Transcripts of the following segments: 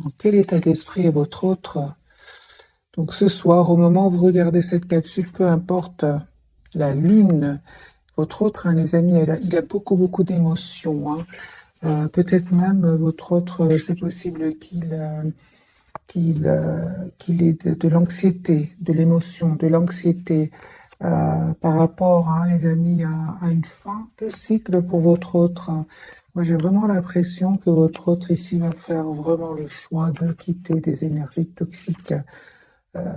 Dans quel état d'esprit est votre autre? Donc ce soir, au moment où vous regardez cette capsule, peu importe la lune, votre autre, hein, les amis, il a beaucoup, beaucoup d'émotions, hein. Peut-être même votre autre, c'est possible qu'il qu'il ait de l'anxiété, de l'émotion, de l'anxiété par rapport, hein, les amis, à une fin de cycle pour votre autre. Moi, j'ai vraiment l'impression que votre autre ici va faire vraiment le choix de quitter des énergies toxiques.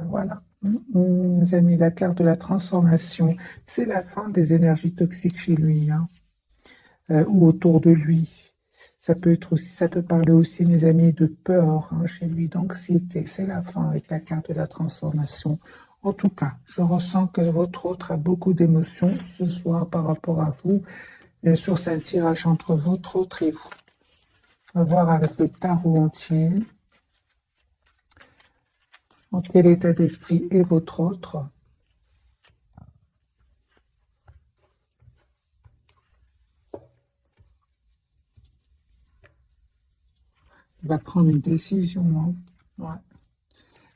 Voilà. Les amis, la carte de la transformation, c'est la fin des énergies toxiques chez lui, hein, ou autour de lui. Ça peut être aussi, ça peut parler aussi, mes amis, de peur, hein, chez lui, d'anxiété. C'est la fin avec la carte de la transformation. En tout cas, je ressens que votre autre a beaucoup d'émotions ce soir par rapport à vous. Bien sûr, c'est un tirage entre votre autre et vous. On va voir avec le tarot entier. En quel état d'esprit est votre autre? Il va prendre une décision, hein. Ouais.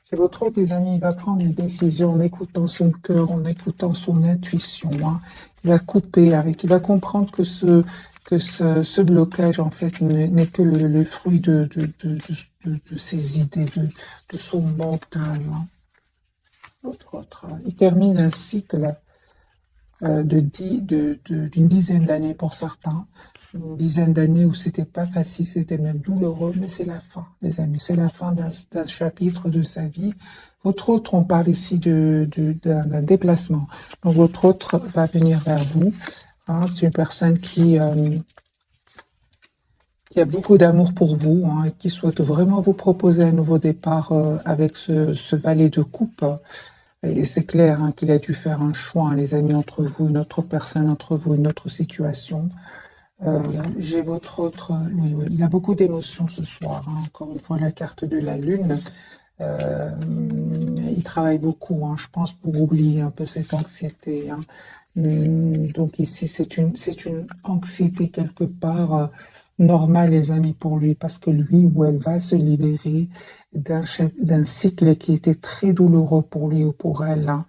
Chez votre autre, les amis, il va prendre une décision en écoutant son cœur, en écoutant son intuition, hein. Il va couper avec, il va comprendre que ce blocage, en fait, n'est que le fruit de ses idées, de son mental, hein. Votre autre, il termine un cycle d'une dizaine d'années pour certains, une dizaine d'années où c'était pas facile, c'était même douloureux, mais c'est la fin, les amis, c'est la fin d'un chapitre de sa vie. Votre autre, on parle ici d'un déplacement. Donc votre autre va venir vers vous, hein. C'est une personne qui a beaucoup d'amour pour vous, hein, et qui souhaite vraiment vous proposer un nouveau départ avec ce valet de coupe. Et c'est clair, hein, qu'il a dû faire un choix, hein, les amis, entre vous, une autre personne, entre vous, une autre situation. J'ai votre autre... Oui, oui, il a beaucoup d'émotions ce soir, hein. Encore une fois, la carte de la lune. Euh, il travaille beaucoup, hein, je pense, pour oublier un peu cette anxiété, hein. Donc ici, c'est une anxiété quelque part normale, les amis, pour lui, parce que lui ou elle va se libérer d'un cycle qui était très douloureux pour lui ou pour elle, hein.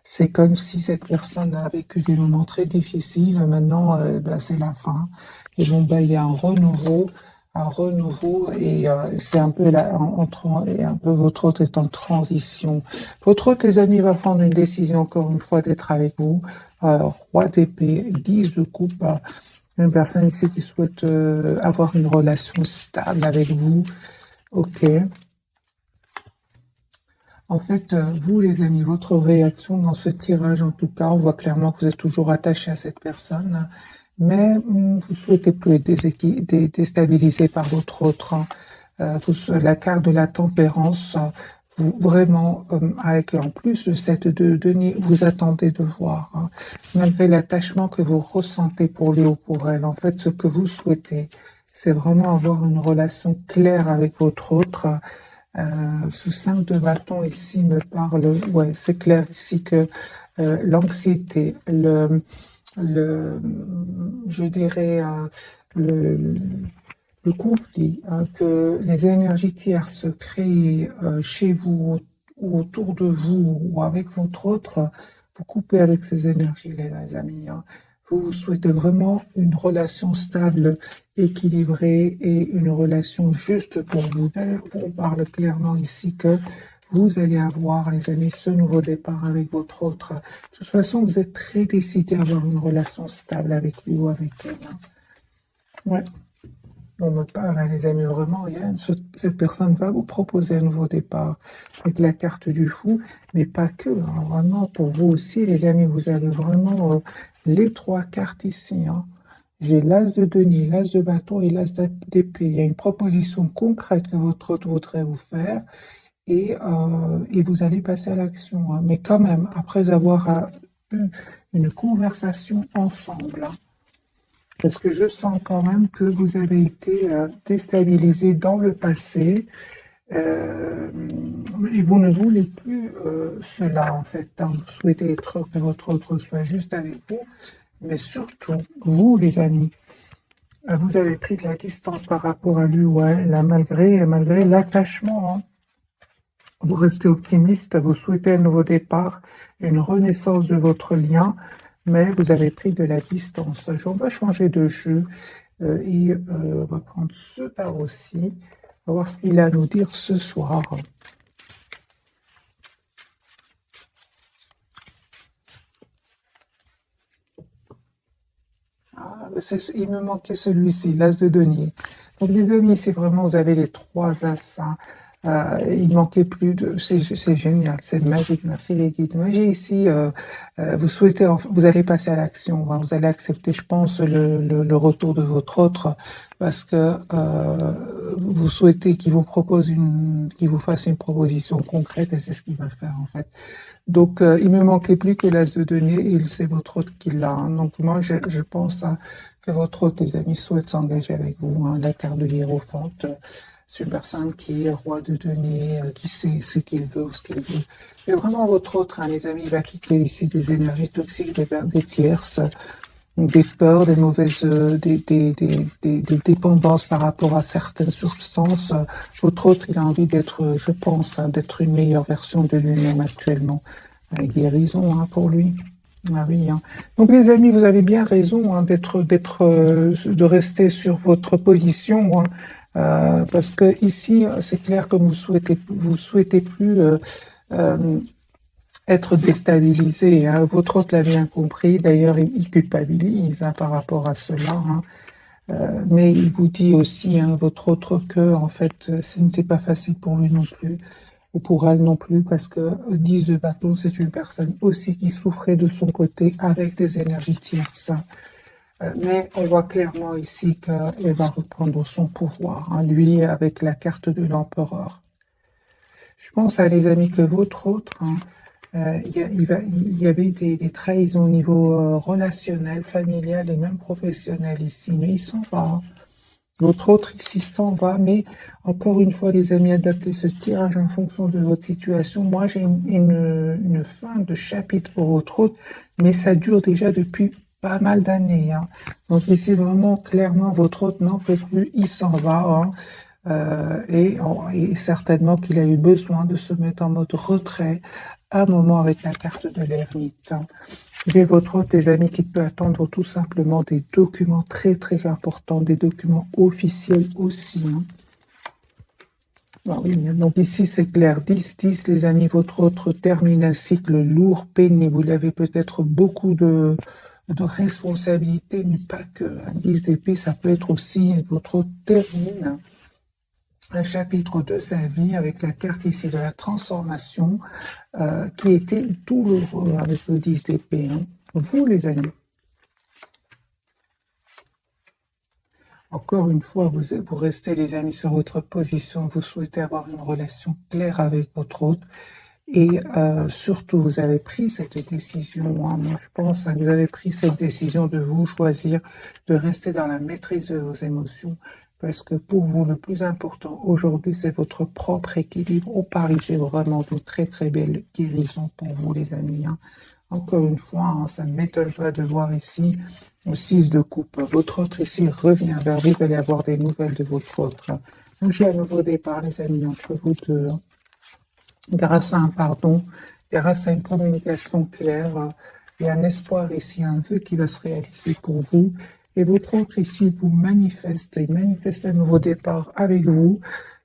C'est comme si cette personne a vécu des moments très difficiles. Maintenant, ben, c'est la fin. Et bon, ben, il y a un renouveau, et c'est un peu et un peu votre autre est en transition. Votre autre, les amis, va prendre une décision encore une fois d'être avec vous. Roi d'épée, 10 de coupe, une personne ici qui souhaite avoir une relation stable avec vous. Ok. En fait, vous, les amis, votre réaction dans ce tirage, en tout cas, on voit clairement que vous êtes toujours attaché à cette personne, mais vous souhaitez plus être déstabilisé par votre autre, hein. La carte de la tempérance, vous vraiment, avec en plus le 7 de denier, vous attendez de voir, hein, malgré l'attachement que vous ressentez pour lui ou pour elle. En fait, ce que vous souhaitez, c'est vraiment avoir une relation claire avec votre autre. Ce 5 de bâton ici me parle, ouais, c'est clair ici que l'anxiété, le, je dirais, le, le conflit, hein, que les énergies tierces se créent chez vous ou autour de vous ou avec votre autre, vous coupez avec ces énergies, les amis, hein. Vous souhaitez vraiment une relation stable, équilibrée et une relation juste pour vous. D'ailleurs, on parle clairement ici que vous allez avoir, les amis, ce nouveau départ avec votre autre. De toute façon, vous êtes très décidé à avoir une relation stable avec lui ou avec elle, hein. Ouais. On me parle, hein, les amis, vraiment, cette personne va vous proposer un nouveau départ avec la carte du fou, mais pas que, hein, vraiment, pour vous aussi, les amis, vous avez vraiment les trois cartes ici, hein. J'ai l'as de denier, l'as de bâton et l'as d'épée. Il y a une proposition concrète que votre autre voudrait vous faire, et vous allez passer à l'action, hein. Mais quand même, après avoir eu une conversation ensemble, hein, parce que je sens quand même que vous avez été déstabilisé dans le passé, euh, et vous ne voulez plus cela en fait, hein. Vous souhaitez que votre autre soit juste avec vous, mais surtout, vous les amis, Vous avez pris de la distance par rapport à lui ou à elle, là, malgré l'attachement, hein. Vous restez optimiste, vous souhaitez un nouveau départ, une renaissance de votre lien, mais vous avez pris de la distance. On va changer de jeu et on va prendre ce tarot aussi. On va voir ce qu'il a à nous dire ce soir. Ah, il me manquait celui-ci, l'as de denier. Donc les amis, c'est vraiment, vous avez les trois as, hein. Il manquait plus de... C'est génial, c'est magique, merci les guides. Moi j'ai ici, vous souhaitez, vous allez passer à l'action, hein. Vous allez accepter, je pense, le retour de votre autre, parce que vous souhaitez qu'il vous propose qu'il vous fasse une proposition concrète, et c'est ce qu'il va faire en fait. Donc, il me manquait plus que l'as de denier, et c'est votre hôte qui l'a, hein. Donc, moi, je pense, hein, que votre hôte, les amis, souhaite s'engager avec vous, hein. La carte de l'Hiérophante, c'est une personne qui est roi de denier, qui sait ce qu'il veut ou ce qu'il veut. Mais vraiment, votre hôte, hein, les amis, il va quitter ici des énergies toxiques, des tierces, des peurs, des mauvaises, des dépendances par rapport à certaines substances. Votre autre, il a envie d'être, je pense, hein, d'être une meilleure version de lui-même actuellement. Avec guérison, hein, pour lui. Ah oui, hein. Donc les amis, vous avez bien raison, hein, de rester sur votre position, hein, parce que ici, c'est clair que vous souhaitez plus être déstabilisé, hein. Votre hôte l'a bien compris. D'ailleurs, il culpabilise, hein, par rapport à cela, hein. Mais il vous dit aussi, hein, votre autre, que en fait, ce n'était pas facile pour lui non plus, ou pour elle non plus, parce que 10 de bâton, c'est une personne aussi qui souffrait de son côté avec des énergies tierces. Mais on voit clairement ici qu'elle va reprendre son pouvoir, hein, lui, avec la carte de l'empereur. Je pense à les amis que votre autre, hein, il y avait des trahisons au niveau relationnel, familial et même professionnel ici, mais il s'en va, hein. Votre autre ici s'en va, mais encore une fois, les amis, adaptez ce tirage en fonction de votre situation. Moi, j'ai une fin de chapitre pour votre autre, mais ça dure déjà depuis pas mal d'années, hein. Donc ici, vraiment, clairement, votre autre n'en peut plus, il s'en va, hein. Et certainement qu'il a eu besoin de se mettre en mode retrait à un moment avec la carte de l'ermite, hein. J'ai votre hôte, des amis, qui peut attendre tout simplement des documents très très importants, des documents officiels aussi, hein. Ah oui, donc ici c'est clair, 10-10, les amis, votre autre termine un cycle lourd, pénible. Vous avez peut-être beaucoup de responsabilités, mais pas que. Un 10 d'épée, ça peut être aussi, votre autre termine un chapitre de sa vie avec la carte ici de la transformation, qui était douloureux avec le 10 d'épée, hein. Vous, les amis, encore une fois, vous restez, les amis, sur votre position. Vous souhaitez avoir une relation claire avec votre hôte. Et surtout, vous avez pris cette décision, hein. Moi, je pense, hein, que vous avez pris cette décision de vous choisir, de rester dans la maîtrise de vos émotions. Parce que pour vous, le plus important aujourd'hui, c'est votre propre équilibre. Au Paris, c'est vraiment de très très belles guérisons pour vous, les amis, hein. Encore une fois, hein, ça ne m'étonne pas de voir ici le 6 de coupe. Votre autre ici revient vers vous, vous allez avoir des nouvelles de votre autre. Donc, j'ai un nouveau départ, les amis, entre vous deux, hein. Grâce à un pardon, grâce à une communication claire, il y a un espoir ici, un vœu qui va se réaliser pour vous. Et votre autre ici il manifeste un nouveau départ avec vous.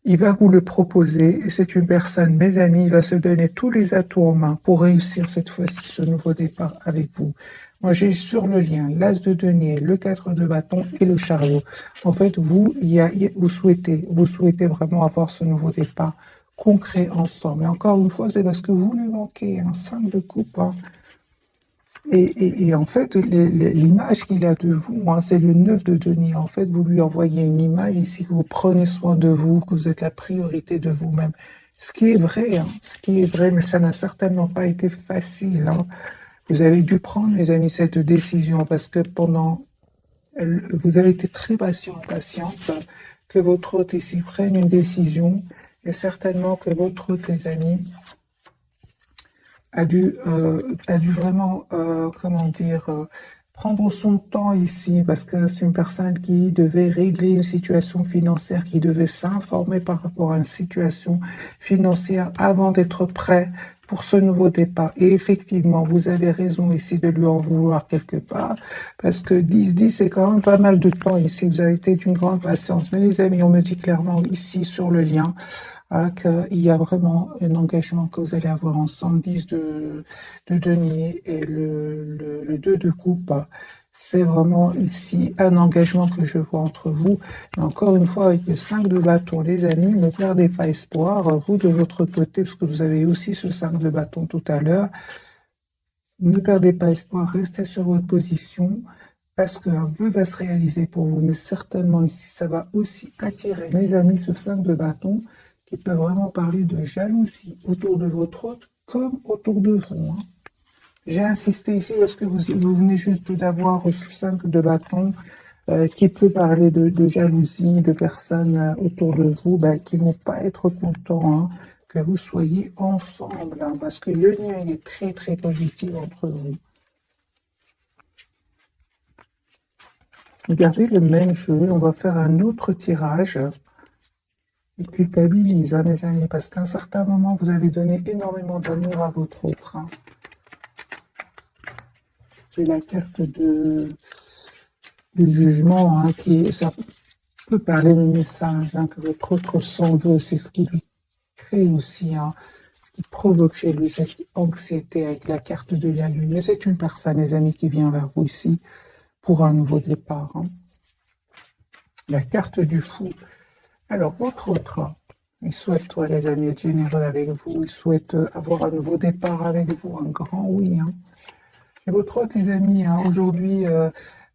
Il va vous le proposer, et c'est une personne, mes amis, il va se donner tous les atouts en main pour réussir cette fois-ci ce nouveau départ avec vous. Moi, j'ai sur le lien l'as de denier, le 4 de bâton et le chariot. En fait, vous souhaitez vraiment avoir ce nouveau départ concret ensemble. Et encore une fois, c'est parce que vous lui manquez, un 5 de coupe, hein. Et en fait, l'image qu'il a de vous, hein, c'est le 9 de denier. En fait, vous lui envoyez une image ici, que vous prenez soin de vous, que vous êtes la priorité de vous-même. Ce qui est vrai, hein, ce qui est vrai, mais ça n'a certainement pas été facile, hein. Vous avez dû prendre, mes amis, cette décision parce que vous avez été très patiente, que votre hôte ici prenne une décision, et certainement que votre hôte, les amis, a dû vraiment, comment dire, prendre son temps ici parce que c'est une personne qui devait régler une situation financière, qui devait s'informer par rapport à une situation financière avant d'être prêt pour ce nouveau départ. Et effectivement, vous avez raison ici de lui en vouloir quelque part parce que 10-10, c'est quand même pas mal de temps ici. Vous avez été d'une grande patience. Mais les amis, on me dit clairement ici sur le lien qu'il y a vraiment un engagement que vous allez avoir ensemble. 10 de denier et le 2 de coupe. C'est vraiment ici un engagement que je vois entre vous. Mais encore une fois, avec le 5 de bâton, les amis, ne perdez pas espoir. Vous, de votre côté, parce que vous avez aussi ce 5 de bâton tout à l'heure, ne perdez pas espoir, restez sur votre position parce qu'un vœu va se réaliser pour vous. Mais certainement ici, ça va aussi attirer, mes amis, ce 5 de bâton qui peut vraiment parler de jalousie autour de votre hôte comme autour de vous. J'ai insisté ici parce que vous venez juste d'avoir ce 5 de bâton qui peut parler de jalousie, de personnes autour de vous qui ne vont pas être contents que vous soyez ensemble, parce que le lien il est très très positif entre vous. Gardez le même jeu, on va faire un autre tirage. Il culpabilise, mes amis, parce qu'à un certain moment, vous avez donné énormément d'amour à votre autre. J'ai la carte du jugement, ça peut parler du message que votre autre s'en veut, c'est ce qui lui crée aussi, ce qui provoque chez lui cette anxiété avec la carte de la lune. Mais c'est une personne, les amis, qui vient vers vous ici pour un nouveau départ. La carte du fou. Alors, votre autre, il souhaite, les amis, être généreux avec vous, il souhaite avoir un nouveau départ avec vous, un grand oui. Et votre autre, les amis, aujourd'hui,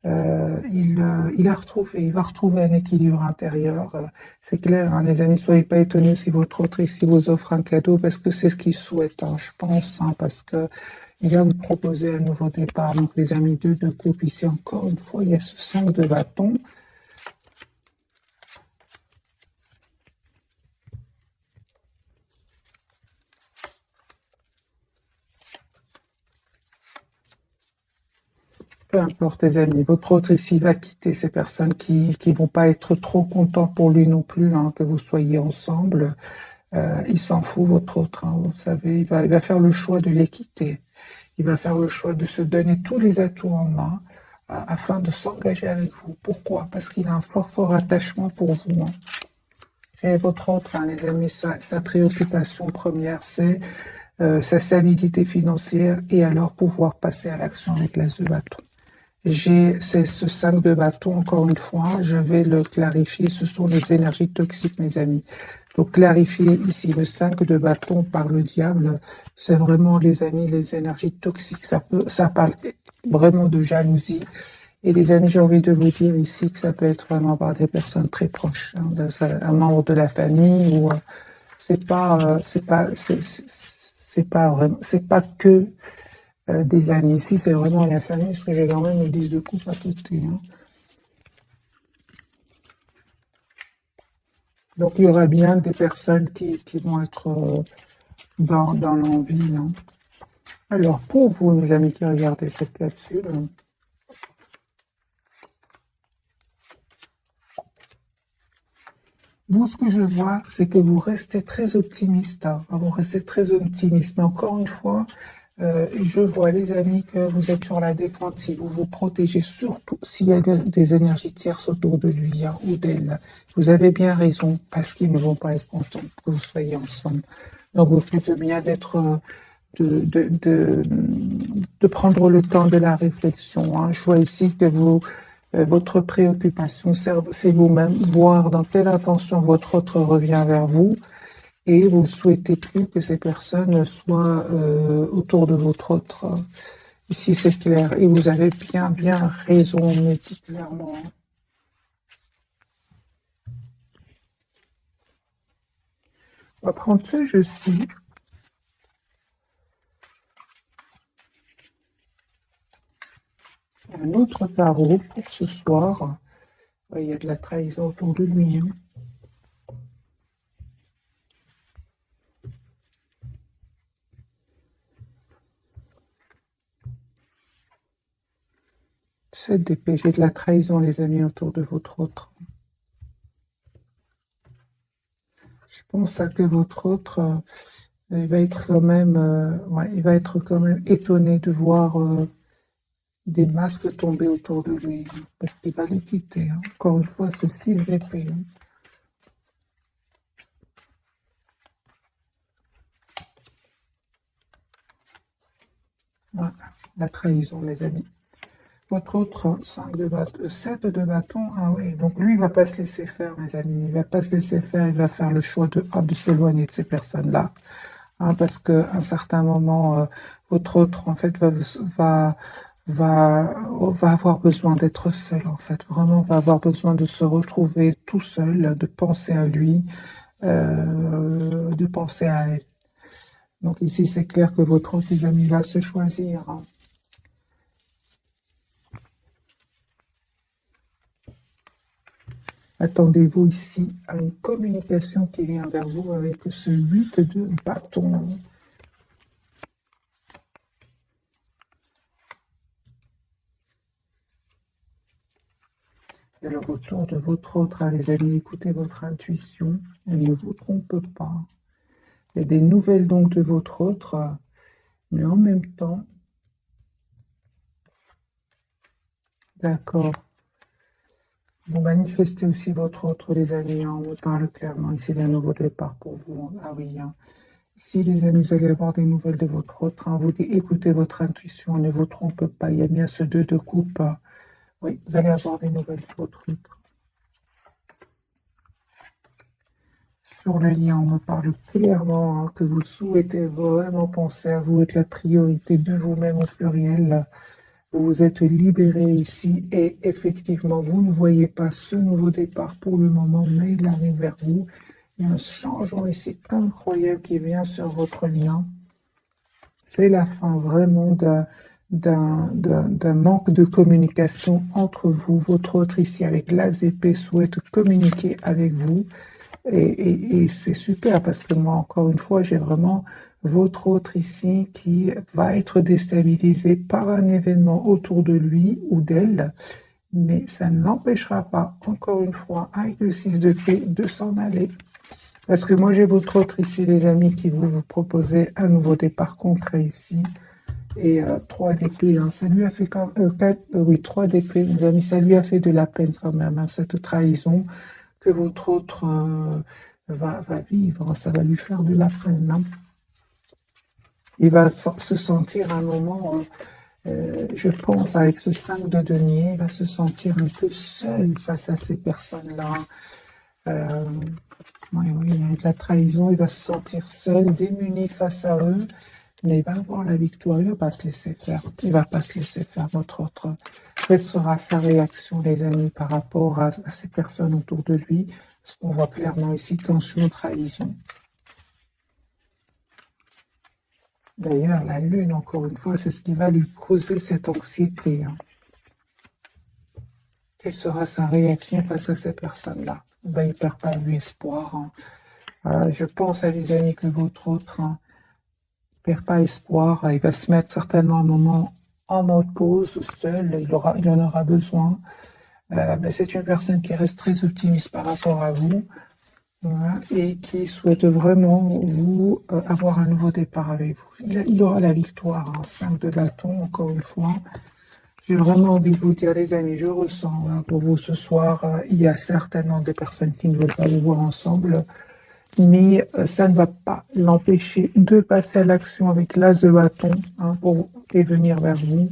il va retrouver un équilibre intérieur. C'est clair, les amis, soyez pas étonnés si votre autre ici vous offre un cadeau, parce que c'est ce qu'il souhaite, je pense, parce que il va vous proposer un nouveau départ. Donc, les amis, 2 de coupe, ici, encore une fois, il y a ce 5 de bâton. Peu importe, les amis, votre autre ici va quitter ces personnes qui vont pas être trop contents pour lui non plus, que vous soyez ensemble. Il s'en fout, votre autre, vous savez, il va faire le choix de les quitter. Il va faire le choix de se donner tous les atouts en main afin de s'engager avec vous. Pourquoi? Parce qu'il a un fort, fort attachement pour vous. Et votre autre, les amis, sa préoccupation première, c'est sa stabilité financière et alors pouvoir passer à l'action avec l'as de bâton. C'est ce 5 de bâton, encore une fois, je vais le clarifier, ce sont les énergies toxiques, mes amis. Donc, clarifier ici le 5 de bâton par le diable, c'est vraiment, les amis, les énergies toxiques, ça parle vraiment de jalousie. Et les amis, j'ai envie de vous dire ici que ça peut être vraiment par des personnes très proches, un membre de la famille ou c'est pas que des amis. Ici, c'est vraiment la famille, parce que j'ai quand même le 10 de coupe à côté. Donc, il y aura bien des personnes qui vont être dans l'envie. Alors, pour vous, mes amis qui regardez cette capsule, moi, ce que je vois, c'est que vous restez très optimiste. Vous restez très optimiste. Mais encore une fois, je vois, les amis, que vous êtes sur la défensive, vous vous protégez, surtout s'il y a des énergies tierces autour de lui ou d'elle. Vous avez bien raison, parce qu'ils ne vont pas être contents que vous soyez ensemble. Donc, vous faites bien de prendre le temps de la réflexion. Je vois ici que votre préoccupation, c'est vous-même, voir dans quelle intention votre autre revient vers vous, et vous ne souhaitez plus que ces personnes soient autour de votre autre. Ici, c'est clair, et vous avez bien raison, on me dit clairement. On va prendre ce jeu-ci. Un autre tarot pour ce soir. Il y a de la trahison autour de lui. 7 d'épée, j'ai de la trahison, les amis, autour de votre autre. Je pense que votre autre, il va être quand même, ouais, il va être quand même étonné de voir des masques tomber autour de lui, hein, parce qu'il va les quitter, hein. Encore une fois, ce 6 d'épée, hein. Voilà, la trahison, les amis. Votre autre 5 de bâton, 7 de bâton, ah oui, donc lui, il va pas se laisser faire, mes amis. Il va pas se laisser faire, il va faire le choix de s'éloigner de ces personnes-là. Hein, parce qu'à un certain moment, votre autre, en fait, va avoir besoin d'être seul, en fait. Vraiment, va avoir besoin de se retrouver tout seul, de penser à lui, de penser à elle. Donc ici, c'est clair que votre autre, les amis, va se choisir, hein. Attendez-vous ici à une communication qui vient vers vous avec ce 8 de bâton. Et le retour de votre autre, hein, les amis, écoutez votre intuition, elle ne vous trompe pas. Il y a des nouvelles donc de votre autre, mais en même temps, d'accord. Vous manifestez aussi votre autre, les amis, hein, on me parle clairement ici d'un nouveau départ pour vous. Ah oui, hein. Si les amis, vous allez avoir des nouvelles de votre autre, hein, vous dites, écoutez votre intuition, ne vous trompe pas, il y a bien ce 2 de coupe. Oui, vous allez avoir des nouvelles de votre autre. Sur le lien, on me parle clairement, hein, que vous souhaitez vraiment penser à vous, être la priorité de vous-même au pluriel. Vous vous êtes libéré ici et effectivement, vous ne voyez pas ce nouveau départ pour le moment, mais il arrive vers vous. Il y a un changement ici incroyable qui vient sur votre lien. C'est la fin vraiment d'un manque de communication entre vous. Votre autre ici avec l'as d'épée souhaite communiquer avec vous. Et c'est super parce que moi, encore une fois, j'ai vraiment votre autre ici qui va être déstabilisé par un événement autour de lui ou d'elle, mais ça ne l'empêchera pas, encore une fois, avec le 6 de paix, de s'en aller. Parce que moi, j'ai votre autre ici, les amis, qui vous proposer un nouveau départ concret ici. Et 3 d'épée, hein, ça lui a fait quand même, oui, 3 d'épée, mes amis, ça lui a fait de la peine quand même, hein, cette trahison que votre autre va vivre, ça va lui faire de la peine, hein. Il va se sentir un moment, je pense, avec ce 5 de denier, il va se sentir un peu seul face à ces personnes-là. Oui, oui, il y a de la trahison, il va se sentir seul, démuni face à eux, mais il va avoir la victoire, il ne va pas se laisser faire. Il ne va pas se laisser faire, votre autre. Quelle sera sa réaction, les amis, par rapport à ces personnes autour de lui? Parce qu'on voit clairement ici tension, trahison. D'ailleurs, la lune, encore une fois, c'est ce qui va lui causer cette anxiété, hein. Quelle sera sa réaction face à ces personnes-là? Ben, il ne perd pas lui espoir, hein. Je pense à les amis que votre autre, hein, perd pas espoir, il va se mettre certainement un moment en mode pause, seul, il en aura besoin. Mais c'est une personne qui reste très optimiste par rapport à vous, voilà, et qui souhaite vraiment vous avoir un nouveau départ avec vous. Il aura la victoire, hein, 5 de bâton, encore une fois. J'ai vraiment envie de vous dire, les amis, je ressens, hein, pour vous ce soir, il y a certainement des personnes qui ne veulent pas vous voir ensemble, mais ça ne va pas l'empêcher de passer à l'action avec l'as de bâton, hein, et venir vers vous.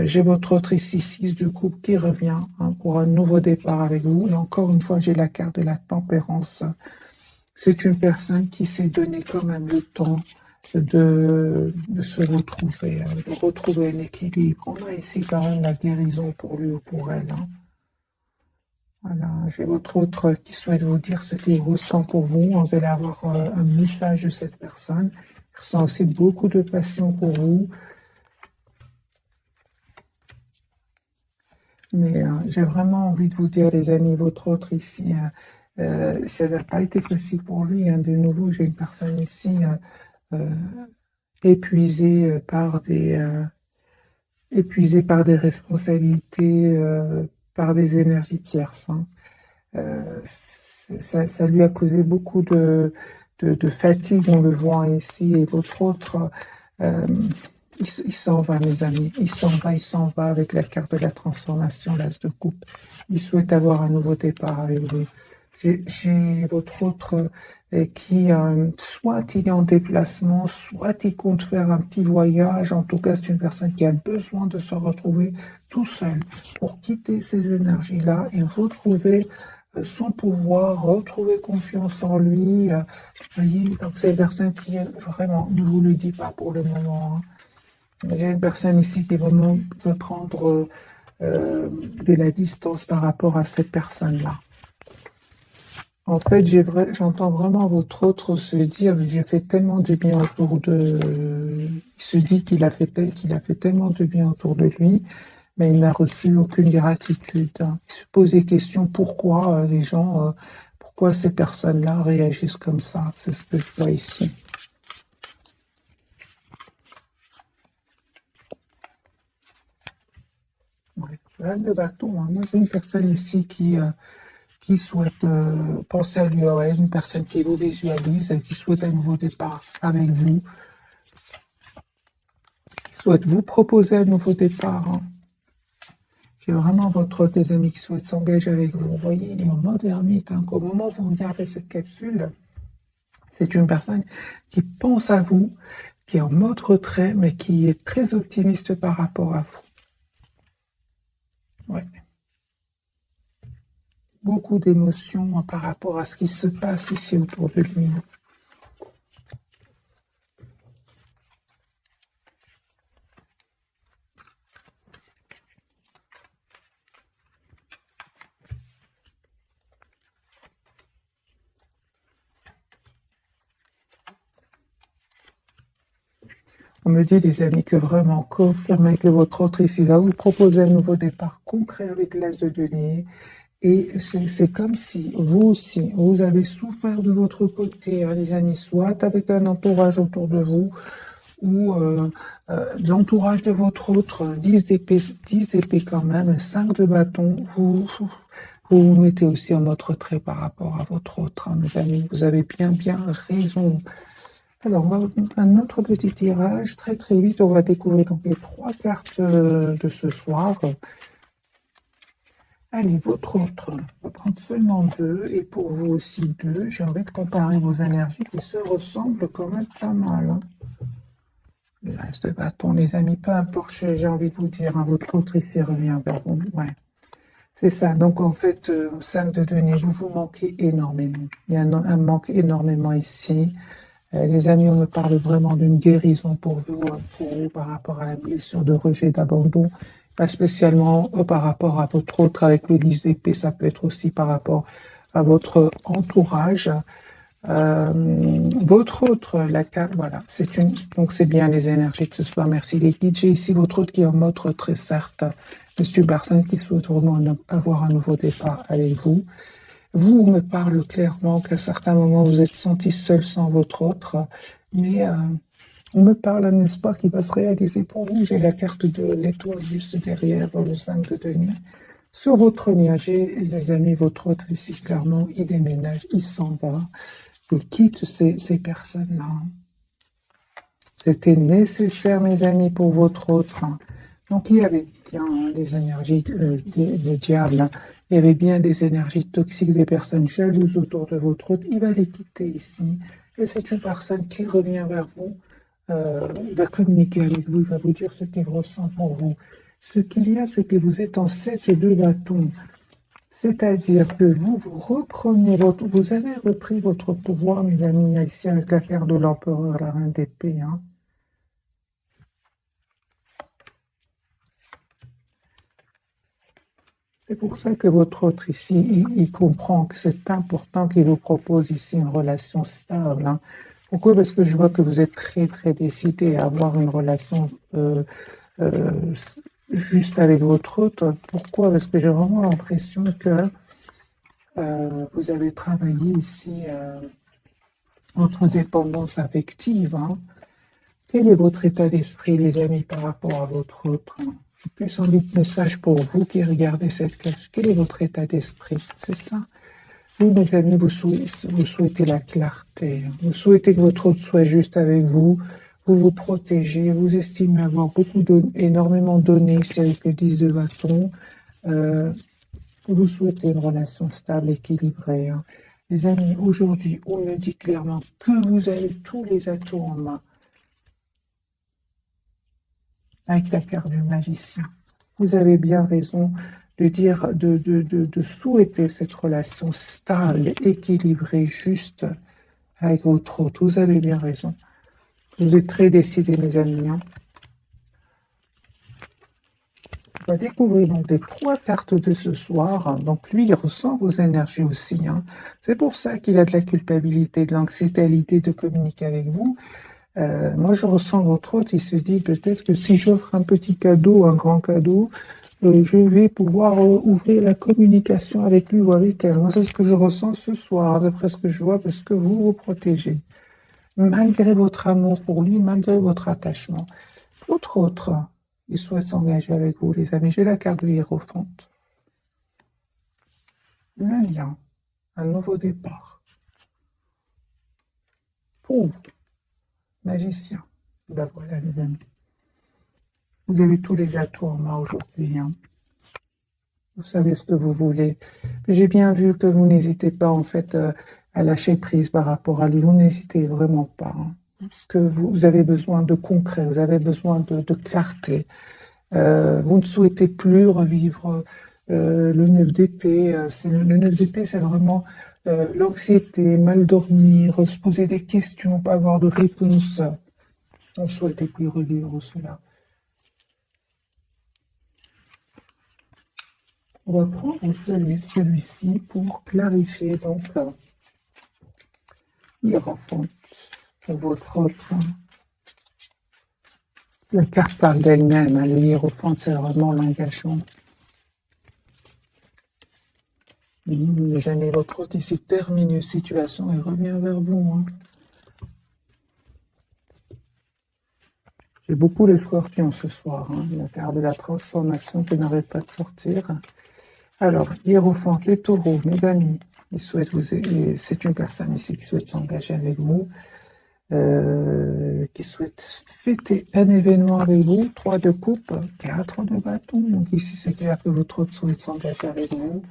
J'ai votre autre ici, 6 de coupe, qui revient, hein, pour un nouveau départ avec vous. Et encore une fois, j'ai la carte de la tempérance. C'est une personne qui s'est donné quand même le temps de se retrouver, de retrouver un équilibre. On a ici quand même la guérison pour lui ou pour elle, hein. Voilà, j'ai votre autre qui souhaite vous dire ce qu'il ressent pour vous. Vous allez avoir un message de cette personne. Il ressent aussi beaucoup de passion pour vous. Mais j'ai vraiment envie de vous dire, les amis, votre autre ici, ça n'a pas été facile pour lui, hein. De nouveau, j'ai une personne ici épuisée par épuisé par des responsabilités, par des énergies tierces, hein. Ça lui a causé beaucoup de fatigue, on le voit ici, et l'autre autre, euh, il s'en va, mes amis, il s'en va avec la carte de la transformation, l'as de coupe. Il souhaite avoir un nouveau départ avec vous. J'ai votre autre qui, soit il est en déplacement, soit il compte faire un petit voyage. En tout cas, c'est une personne qui a besoin de se retrouver tout seul pour quitter ces énergies-là et retrouver son pouvoir, retrouver confiance en lui. Voyez, donc c'est une personne qui vraiment ne vous le dit pas pour le moment, hein. J'ai une personne ici qui vraiment veut prendre de la distance par rapport à cette personne-là. En fait, j'entends vraiment votre autre se dire, mais j'ai fait tellement de bien autour de... Il se dit qu'il a fait tellement de bien autour de lui, mais il n'a reçu aucune gratitude, hein. Il se pose des questions, pourquoi les gens, pourquoi ces personnes-là réagissent comme ça? C'est ce que je vois ici. Ouais. Là, le bâton, hein. Moi, j'ai une personne ici qui souhaite penser à lui, ouais, une personne qui vous visualise, qui souhaite un nouveau départ avec vous, qui souhaite vous proposer un nouveau départ, hein. J'ai vraiment des amis qui souhaitent s'engager avec vous. Vous voyez, il est en mode ermite, hein. Au moment où vous regardez cette capsule, c'est une personne qui pense à vous, qui est en mode retrait, mais qui est très optimiste par rapport à vous. Ouais. Beaucoup d'émotions par rapport à ce qui se passe ici autour de lui. On me dit, les amis, que vraiment confirmez que votre autre ici va vous proposer un nouveau départ concret avec l'as de denier. Et c'est comme si vous aussi, vous avez souffert de votre côté, hein, les amis, soit avec un entourage autour de vous, ou l'entourage de votre autre, 10 épées quand même, 5 de bâton, vous mettez aussi en mode retrait par rapport à votre autre, hein, mes amis. Vous avez bien raison. Alors, on va un autre petit tirage. Très vite, on va découvrir donc les 3 cartes de ce soir. Allez, votre autre, on va prendre seulement 2, et pour vous aussi 2. J'ai envie de comparer vos énergies qui se ressemblent quand même pas mal, hein. Le reste de bâton, les amis, peu importe, j'ai envie de vous dire, hein, votre autre ici revient vers vous. Ouais, c'est ça. Donc, en fait, 5 de denier, vous manquez énormément. Il y a un manque énormément ici. Les amis, on me parle vraiment d'une guérison pour vous par rapport à la blessure de rejet, d'abandon, pas spécialement par rapport à votre autre avec le 10 d'épée, ça peut être aussi par rapport à votre entourage. Votre autre, la carte, voilà, donc c'est bien les énergies de ce soir, merci les guides. J'ai ici votre autre qui est en mode retrait, certes, Monsieur Barsin qui souhaite vraiment avoir un nouveau départ avec vous. Vous, on me parle clairement qu'à certains moments, vous êtes senti seul sans votre autre, mais on me parle d'un espoir qui va se réaliser pour vous. J'ai la carte de l'étoile juste derrière, le 5 de denier. Sur votre lien, j'ai, les amis, votre autre ici, clairement, il déménage, il s'en va, il quitte ces personnes-là. C'était nécessaire, mes amis, pour votre autre. Donc, il y avait bien des énergies des diables, hein. Il y avait bien des énergies toxiques, des personnes jalouses autour de votre autre. Il va les quitter ici. Et c'est une personne qui revient vers vous. Il va communiquer avec vous. Il va vous dire ce qu'il ressent pour vous. Ce qu'il y a, c'est que vous êtes en 7 de bâton. C'est-à-dire que vous vous avez repris votre pouvoir, mes amis, ici avec l'affaire de l'empereur, la reine d'épée, hein. C'est pour ça que votre autre ici, il comprend que c'est important qu'il vous propose ici une relation stable, hein. Pourquoi? Parce que je vois que vous êtes très décidé à avoir une relation euh, juste avec votre autre. Pourquoi? Parce que j'ai vraiment l'impression que vous avez travaillé ici votre dépendance affective, hein. Quel est votre état d'esprit, les amis, par rapport à votre autre? Puissant message pour vous qui regardez cette cage. Quel est votre état d'esprit? C'est ça. Vous, mes amis, vous souhaitez la clarté. Vous souhaitez que votre hôte soit juste avec vous. Vous vous protégez. Vous estimez avoir énormément donné ici avec le 10 de bâton. Vous souhaitez une relation stable, équilibrée. Hein. Les amis, aujourd'hui, on me dit clairement que vous avez tous les atouts en main. Avec la carte du magicien. Vous avez bien raison de dire, de souhaiter cette relation stable, équilibrée, juste avec votre hôte. Vous avez bien raison. Vous êtes très décidés, mes amis. Hein. On va découvrir donc les 3 cartes de ce soir. Donc lui, il ressent vos énergies aussi. Hein. C'est pour ça qu'il a de la culpabilité, de l'anxiété à l'idée de communiquer avec vous. Moi, je ressens votre hôte, il se dit peut-être que si j'offre un petit cadeau, un grand cadeau, je vais pouvoir ouvrir la communication avec lui ou avec elle. Moi, c'est ce que je ressens ce soir, d'après ce que je vois, parce que vous vous protégez. Malgré votre amour pour lui, malgré votre attachement. Autre, il souhaite s'engager avec vous, les amis. J'ai la carte de l'Hiérophante. Le lien, un nouveau départ. Pour vous, magicien. Ben voilà, les amis. Vous avez tous les atouts en main aujourd'hui. Hein. Vous savez ce que vous voulez. J'ai bien vu que vous n'hésitez pas, en fait, à lâcher prise par rapport à lui. Vous n'hésitez vraiment pas. Hein. Parce que vous avez besoin de concret, vous avez besoin de clarté. Vous ne souhaitez plus revivre le 9 d'épée. Le 9 d'épée, c'est vraiment l'anxiété, mal dormir, se poser des questions, pas avoir de réponse. On ne souhaitait plus revivre cela. On va prendre celui-ci pour clarifier donc Hiérophante pour votre autre. La carte parle d'elle-même, hein, le Hiérophante, c'est vraiment l'engagement. Jamais votre autre ici termine une situation et revient vers vous. Hein. J'ai beaucoup les scorpions ce soir, hein, la carte de la transformation qui n'arrête pas de sortir. Alors, Hiérophante, les taureaux, mes amis, c'est une personne ici qui souhaite s'engager avec vous, qui souhaite fêter un événement avec vous, 3 de coupe, 4 de bâton. Donc ici, c'est clair que votre autre souhaite s'engager avec vous.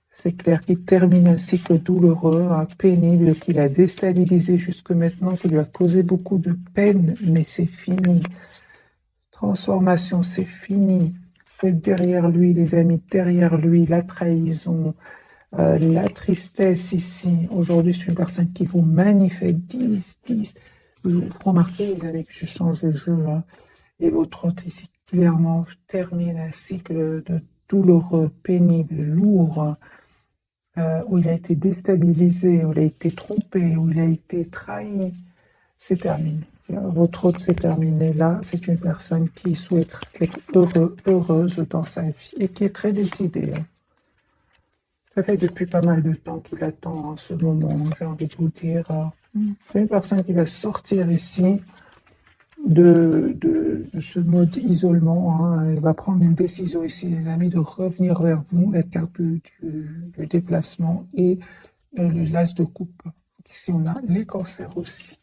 C'est clair qu'il termine un cycle douloureux, pénible, qu'il a déstabilisé jusque maintenant, qui lui a causé beaucoup de peine, mais c'est fini. Transformation, c'est fini. C'est derrière lui, les amis, derrière lui, la trahison, la tristesse ici. Aujourd'hui, c'est une personne qui vous manifeste 10. Vous remarquez, les amis, que je change de jeu. Hein, et votre hôte ici, clairement, termine un cycle de douloureux, pénible, lourd, où il a été déstabilisé, où il a été trompé, où il a été trahi. C'est terminé. Votre hôte, c'est terminé. Là, c'est une personne qui souhaite être heureuse dans sa vie et qui est très décidée. Hein. Ça fait depuis pas mal de temps qu'il attend ce moment, j'ai envie de vous dire. C'est une personne qui va sortir ici de ce mode isolement. Hein. Elle va prendre une décision ici, les amis, de revenir vers vous, la carte du déplacement et le l'as de coupe. Ici, on a les cancers aussi.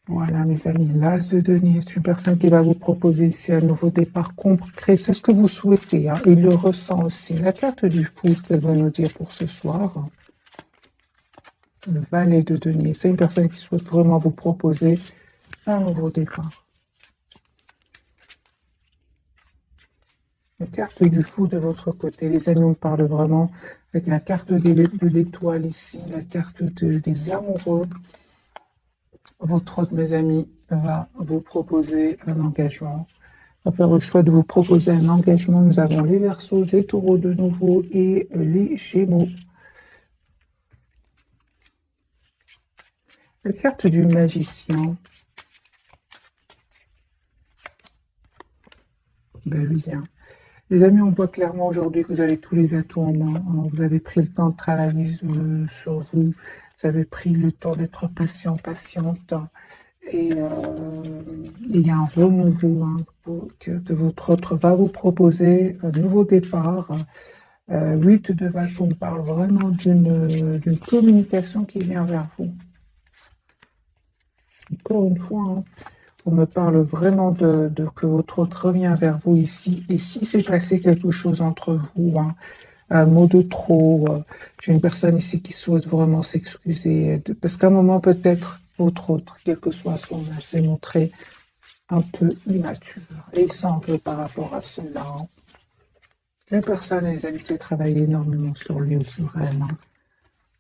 Voilà, mes amis, l'as de denier, c'est une personne qui va vous proposer ici un nouveau départ concret. C'est ce que vous souhaitez. Hein. Il le ressent aussi. La carte du fou, ce qu'elle va nous dire pour ce soir. Le valet de denier. C'est une personne qui souhaite vraiment vous proposer un nouveau départ. La carte du fou de votre côté. Les amis, on parle vraiment avec la carte de l'étoile ici, la carte des amoureux. Votre hôte, mes amis, va vous proposer un engagement. Va faire le choix de vous proposer un engagement. Nous avons les Verseaux, les Taureaux de nouveau et les Gémeaux. La carte du magicien. Ben oui, hein. Les amis, on voit clairement aujourd'hui que vous avez tous les atouts en main. Vous avez pris le temps de travailler sur vous. Vous avez pris le temps d'être patient, patiente. Et il y a un renouveau hein, que votre autre va vous proposer, un nouveau départ. 8 de bâton parle vraiment d'une communication qui vient vers vous. Encore une fois, hein, on me parle vraiment de que votre autre revient vers vous ici. Et si c'est passé quelque chose entre vous, hein, un mot de trop, j'ai une personne ici qui souhaite vraiment s'excuser, parce qu'à un moment peut-être votre autre, quel que soit son âge, s'est montré un peu immature. Et il s'en veut par rapport à cela. Hein. La personne, les amis, qui travaille énormément sur lui ou sur elle, hein,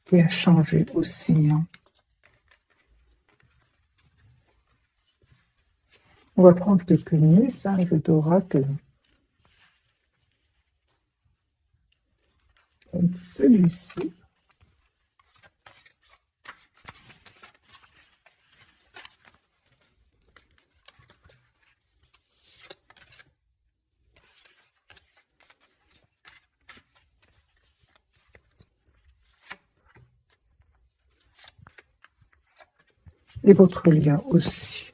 qui a changé aussi. Hein. On va prendre quelques messages d'oracle. Celui-ci. Et votre lien aussi.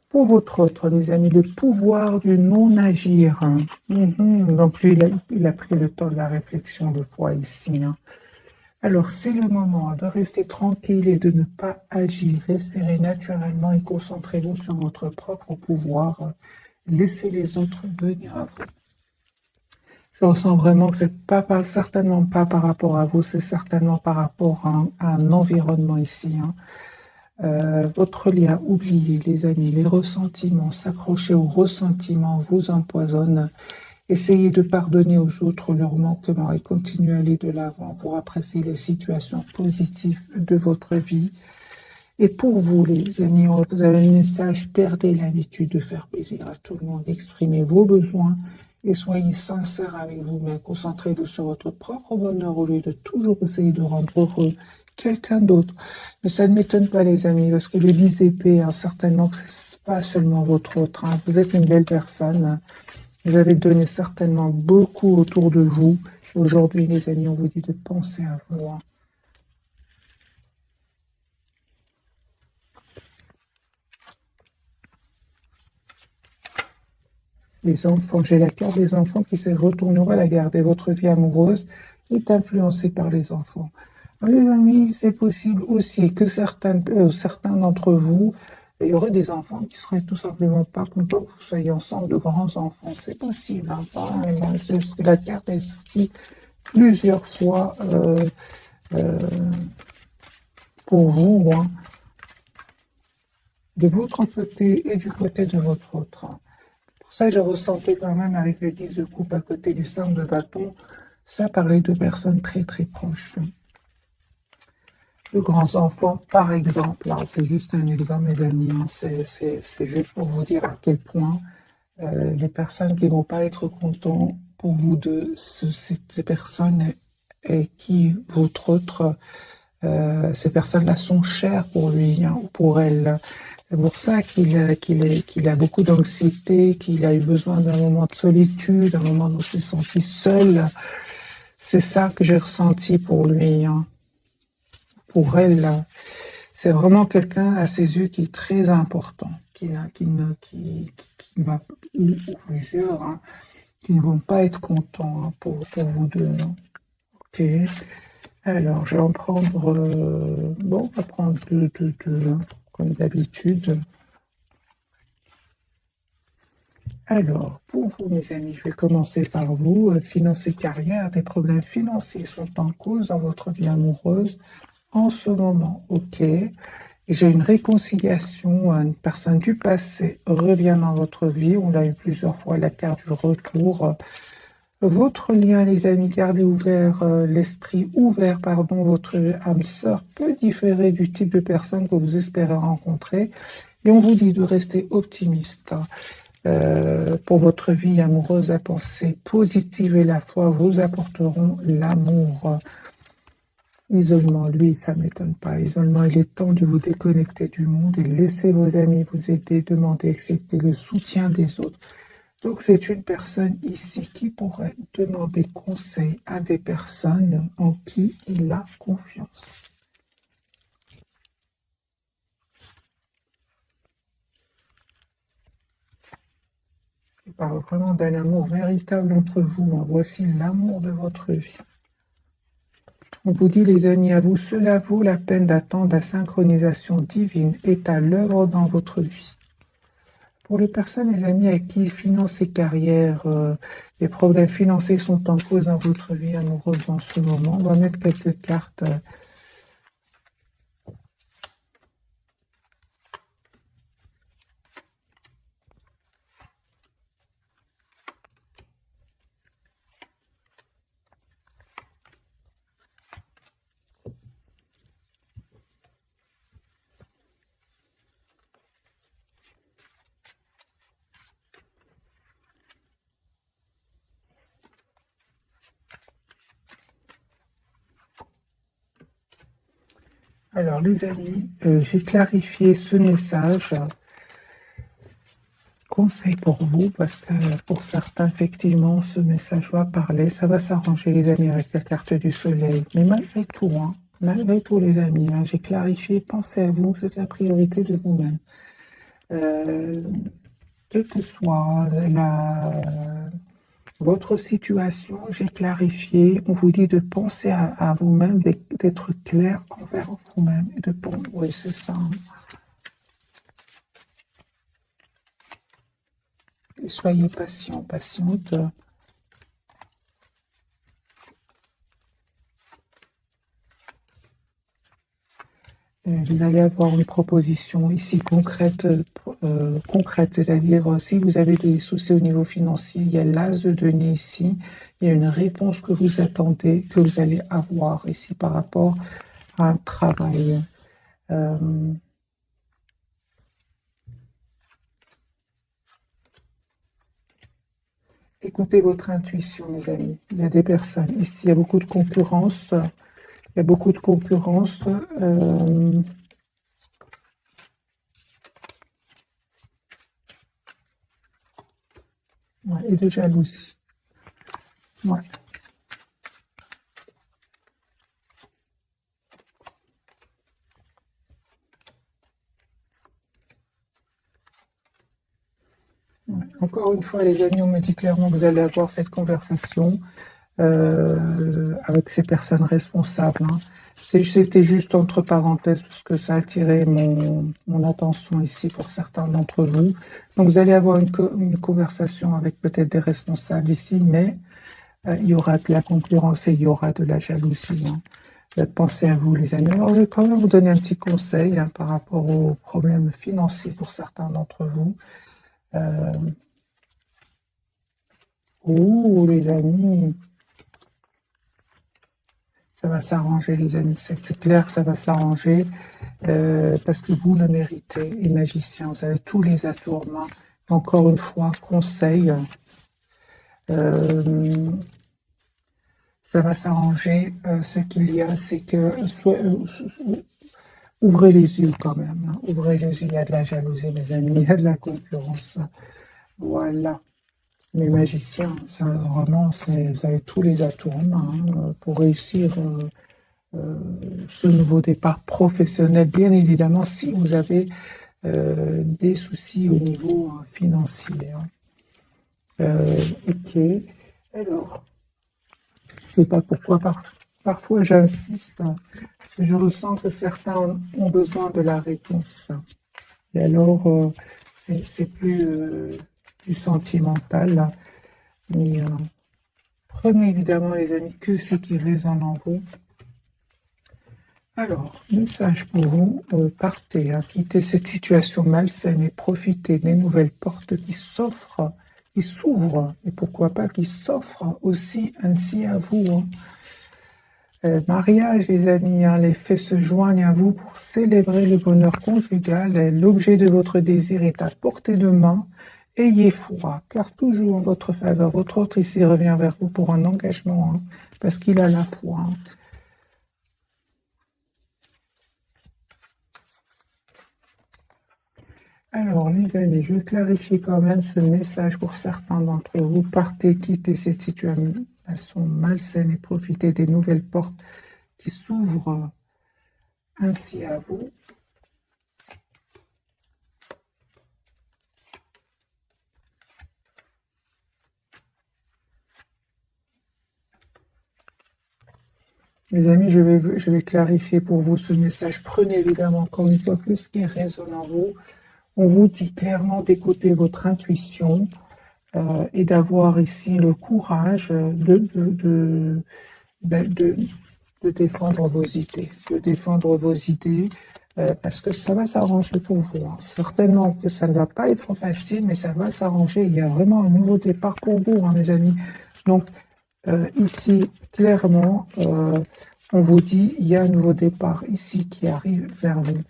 Pour votre autre, les amis, le pouvoir du non-agir. Hein. Donc lui, il a pris le temps de la réflexion de fois ici. Hein. Alors, c'est le moment de rester tranquille et de ne pas agir. Respirez naturellement et concentrez-vous sur votre propre pouvoir. Laissez les autres venir à vous. Je ressens vraiment que c'est certainement pas par rapport à vous, c'est certainement par rapport à un environnement ici. Hein. Votre lien, oubliez les amis, les ressentiments, s'accrocher aux ressentiments vous empoisonne. Essayez de pardonner aux autres leurs manquements et continuez à aller de l'avant pour apprécier les situations positives de votre vie. Et pour vous, les amis, vous avez le message, perdez l'habitude de faire plaisir à tout le monde, exprimez vos besoins et soyez sincères avec vous-même. Concentrez-vous sur votre propre bonheur au lieu de toujours essayer de rendre heureux quelqu'un d'autre. Mais ça ne m'étonne pas, les amis, parce que le 10 épées, hein, certainement que c'est pas seulement votre autre. Hein. Vous êtes une belle personne. Hein. Vous avez donné certainement beaucoup autour de vous. Aujourd'hui, les amis, on vous dit de penser à vous. Hein. Les enfants, j'ai la carte des enfants qui se retournera la garder. Votre vie amoureuse est influencée par les enfants. Alors, les amis, c'est possible aussi que certains d'entre vous, il y aurait des enfants qui seraient tout simplement pas contents que vous soyez ensemble de grands enfants. C'est possible, hein, c'est parce que la carte est sortie plusieurs fois pour vous, hein, de votre côté et du côté de votre autre. Hein. Pour ça, je ressentais quand même avec le 10 de coupe à côté du 5 de bâton, ça parlait de personnes très très proches. De grands enfants, par exemple, hein, c'est juste un exemple, mes amis, hein, c'est juste pour vous dire à quel point les personnes qui ne vont pas être contentes pour vous de ces personnes et qui, votre autre, ces personnes-là sont chères pour lui hein, ou pour elle. C'est pour ça qu'il a beaucoup d'anxiété, qu'il a eu besoin d'un moment de solitude, d'un moment où il s'est senti seul. C'est ça que j'ai ressenti pour lui, hein, pour elle. C'est vraiment quelqu'un à ses yeux qui est très important, qui va, ou plusieurs, hein, qui ne vont pas être contents hein, pour vous deux. Hein. Ok. Alors, je vais en prendre, bon, on va prendre deux, hein, comme d'habitude. Alors, pour vous, mes amis, je vais commencer par vous. Finances et carrière, des problèmes financiers sont en cause dans votre vie amoureuse en ce moment, ok. Et j'ai une réconciliation, une personne du passé revient dans votre vie. On l'a eu plusieurs fois, la carte du retour. Votre lien, les amis, gardez ouvert, l'esprit ouvert, pardon, votre âme sœur peut différer du type de personne que vous espérez rencontrer. Et on vous dit de rester optimiste. Pour votre vie amoureuse, la pensée positive et la foi vous apporteront l'amour. Isolement, lui, ça ne m'étonne pas. Isolement, il est temps de vous déconnecter du monde et laisser vos amis vous aider, demander, accepter le soutien des autres. Donc, c'est une personne ici qui pourrait demander conseil à des personnes en qui il a confiance. Je parle vraiment d'un amour véritable entre vous, hein. Voici l'amour de votre vie. On vous dit, les amis, à vous, cela vaut la peine d'attendre. La synchronisation divine est à l'œuvre dans votre vie. Pour les personnes, les amis, à qui finances et carrière, les problèmes financiers sont en cause dans votre vie amoureuse en ce moment, on va mettre quelques cartes. Alors, les amis, j'ai clarifié ce message. Conseil pour vous, parce que pour certains, effectivement, ce message va parler. Ça va s'arranger, les amis, avec la carte du soleil. Mais malgré tout, les amis, hein, j'ai clarifié. Pensez à vous, c'est la priorité de vous-même. Quelle que soit votre situation, j'ai clarifié. On vous dit de penser à vous-même, d'être clair envers vous-même. Et de oui, c'est ça. Et soyez patient, patiente. Vous allez avoir une proposition ici concrète, c'est-à-dire si vous avez des soucis au niveau financier, il y a l'as de denier ici, il y a une réponse que vous attendez, que vous allez avoir ici par rapport à un travail. Écoutez votre intuition, mes amis. Il y a des personnes ici, il y a beaucoup de concurrence. Il y a beaucoup de concurrence. Ouais, et de jalousie. Ouais. Ouais. Encore une fois, les amis, on me dit clairement que vous allez avoir cette conversation avec ces personnes responsables, hein. C'était juste entre parenthèses parce que ça a attiré mon attention ici pour certains d'entre vous. Donc vous allez avoir une conversation avec peut-être des responsables ici, mais il y aura de la concurrence et il y aura de la jalousie, hein. Pensez à vous, les amis. Alors, je vais quand même vous donner un petit conseil, hein, par rapport aux problèmes financiers pour certains d'entre vous. Les amis, ça va s'arranger, les amis. C'est clair, ça va s'arranger parce que vous le méritez. Les magiciens, vous avez tous les atouts en main. Encore une fois, conseil. Ça va s'arranger. Ce qu'il y a, c'est que ouvrez les yeux quand même, hein. Ouvrez les yeux. Il y a de la jalousie, mes amis. Il y a de la concurrence. Voilà. Les magiciens, ça vraiment, vous avez tous les atouts en main, hein, pour réussir ce nouveau départ professionnel, bien évidemment, si vous avez des soucis au niveau financier, hein. Ok. Alors, je ne sais pas pourquoi parfois j'insiste, hein, parce que je ressens que certains ont besoin de la réponse. Et alors, c'est plus sentimental, hein. Mais prenez évidemment, les amis, que ce qui résonne en vous. Alors, message pour vous, partez, hein, quittez cette situation malsaine et profitez des nouvelles portes qui s'ouvrent, et pourquoi pas qui s'offrent aussi ainsi à vous, hein. Mariage, les amis, hein, les faits se joignent à vous pour célébrer le bonheur conjugal. L'objet de votre désir est à portée de main. Ayez foi, car toujours en votre faveur. Votre autre ici revient vers vous pour un engagement, hein, parce qu'il a la foi, hein. Alors, les amis, je vais clarifier quand même ce message pour certains d'entre vous. Partez, quittez cette situation malsaine et profitez des nouvelles portes qui s'ouvrent ainsi à vous. Les amis, je vais clarifier pour vous ce message. Prenez évidemment encore une fois plus ce qui résonne en vous. On vous dit clairement d'écouter votre intuition et d'avoir ici le courage ben, de défendre vos idées, parce que ça va s'arranger pour vous, hein. Certainement que ça ne va pas être facile, mais ça va s'arranger. Il y a vraiment un nouveau départ pour vous, hein, mes amis. Donc, ici, clairement, on vous dit, il y a un nouveau départ ici qui arrive vers vous.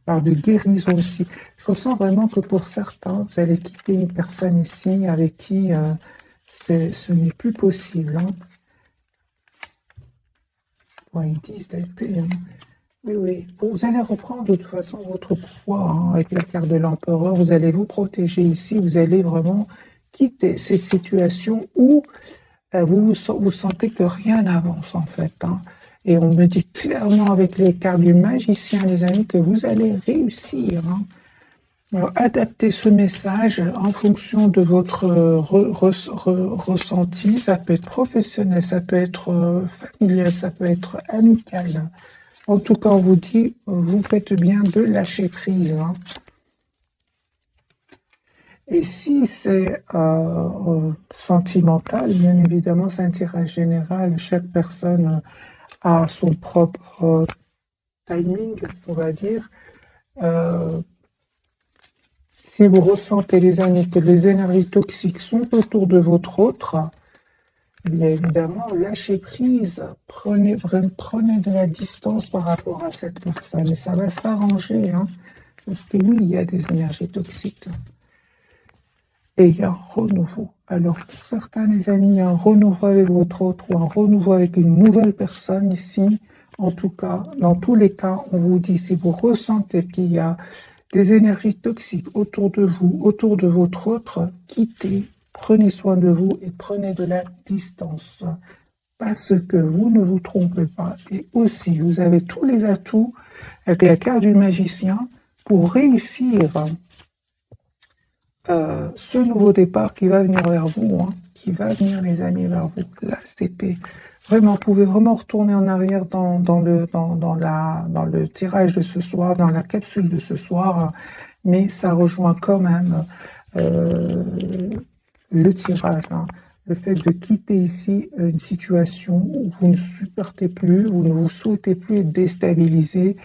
Parle de guérison aussi. Je ressens vraiment que pour certains, vous allez quitter une personne ici avec qui ce n'est plus possible, hein. Ouais, ils disent d'épée, hein. Oui, oui. Vous allez reprendre de toute façon votre pouvoir, hein, avec la carte de l'empereur. Vous allez vous protéger ici. Vous allez vraiment quitter ces situations où vous sentez que rien n'avance en fait, hein. Et on me dit clairement avec les cartes du magicien, les amis, que vous allez réussir, hein. Alors, adaptez ce message en fonction de votre ressenti. Ça peut être professionnel, ça peut être familial, ça peut être amical. En tout cas, on vous dit, vous faites bien de lâcher prise, hein. Et si c'est sentimental, bien évidemment, c'est un tirage général. Chaque personne a son propre timing, on va dire. Si vous ressentez, les amis, que les énergies toxiques sont autour de votre autre, bien évidemment, lâchez prise, prenez de la distance par rapport à cette personne. Et ça va s'arranger, hein, parce que oui, il y a des énergies toxiques. Et il y a un renouveau. Alors, pour certains, les amis, il y a un renouveau avec votre autre ou un renouveau avec une nouvelle personne ici. En tout cas, dans tous les cas, on vous dit, si vous ressentez qu'il y a des énergies toxiques autour de vous, autour de votre autre, quittez, prenez soin de vous et prenez de la distance. Parce que vous ne vous trompez pas. Et aussi, vous avez tous les atouts avec la carte du magicien pour réussir ce nouveau départ qui va venir vers vous, hein, qui va venir, les amis, vers vous. L'As d'épée. Vraiment, vous pouvez vraiment retourner en arrière dans le tirage de ce soir, dans la capsule de ce soir, mais ça rejoint quand même le tirage, hein. Le fait de quitter ici une situation où vous ne supportez plus, vous ne vous souhaitez plus être déstabilisé,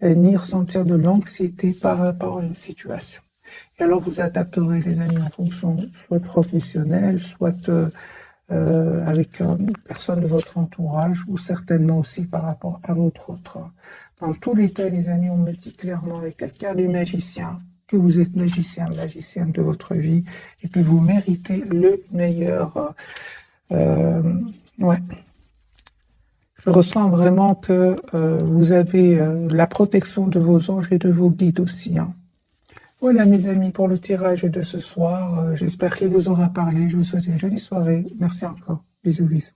ni ressentir de l'anxiété par rapport à une situation. Et alors vous adapterez, les amis, en fonction, soit professionnelle, soit avec une personne de votre entourage, ou certainement aussi par rapport à votre autre. Dans tous les cas, les amis, on me dit clairement avec la carte du magicien que vous êtes magicienne de votre vie, et que vous méritez le meilleur. Ouais. Je ressens vraiment que vous avez la protection de vos anges et de vos guides aussi, hein. Voilà, mes amis, pour le tirage de ce soir. J'espère qu'il vous aura parlé. Je vous souhaite une jolie soirée. Merci encore. Bisous, bisous.